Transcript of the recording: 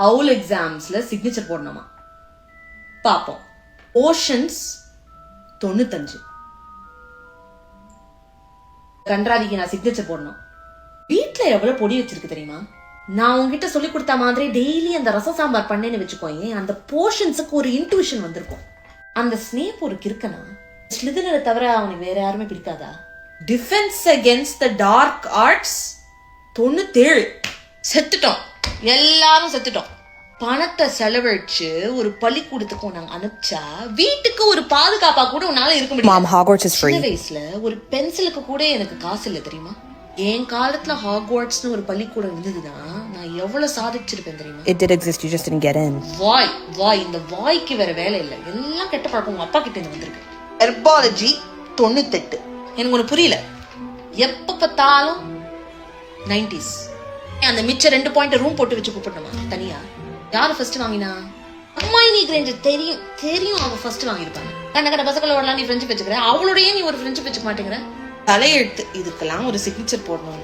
அவுல் எக்ஸாம்ஸ்ல signature போடணுமா? பாப்போம். Oceans 95. கன்றாதிக்கு நான் சிக்னேச்சர் போடணும். வீட்டுல எவ்வளவு பொடி வச்சிருக்கு தெரியுமா? நான் உங்ககிட்ட சொல்லி கொடுத்த மாதிரி டெய்லி அந்த ரசம் சாம்பார் பண்ணேன்னு வச்சுக்கோங்க, அந்த போர்ஷன்ஸுக்கு ஒரு இன்ட்யூஷன் வந்திருக்கும். அந்த ஸ்னேப் ஒரு கிறுக்கனா? ஸ்லிதரனை தவிர அவனுக்கு வேற யாருமே பிடிக்காதா? Defence against the dark arts 97. செத்துட்டோம், எல்லாரும் செத்துட்டோம். பணத்தை செலவழிச்சு ஒரு பள்ளிக்கூடத்துக்கு நாங்க அனுப்பிச்சா வீட்டுக்கு ஒரு பாதுகாப்பா கூட உன்னால இருக்க முடியும். Mom, Hogwarts is free. சின்ன வயசுல ஒரு பென்சிலுக்கு கூட எனக்கு காசு இல்ல தெரியுமா? என் காலத்துல ஹாக்வார்ட்ஸ்னு ஒரு பள்ளிக்கூடம் இருந்ததுன்னா நான் எவ்வளவு சாதிச்சிருப்பேன் தெரியுமா? It did exist, you just didn't get in. வாய் இந்த வாய்க்கு வேற வேலை இல்ல. எல்லாம் கெட்ட பழக்கம் உங்க அப்பா கிட்ட இருந்து வந்திருக்கு. ஹெர்பாலஜி 98. எனக்கு ஒண்ணு புரியல, எப்ப பார்த்தாலும் 90s. அந்த மிச்ச 2 பாயிண்ட் ரூம் போட்டு வச்சு கூப்பிடணுமா தனியா? யாரு ஃபர்ஸ்ட் வாங்கினா? Hermione Granger. தெரியும் அவ ஃபர்ஸ்ட் வாங்கியிருப்பாங்க. கண்ட பசங்களோட நீ ஃப்ரெண்ட்ஷிப் வச்சுக்கிற, அவளோடய நீ ஒரு ஃப்ரெண்ட்ஷிப் வச்சுக்க மாட்டேங்கிற. தலையெழுத்து. இதுக்கெல்லாம் ஒரு சிக்னேச்சர் போடணும்.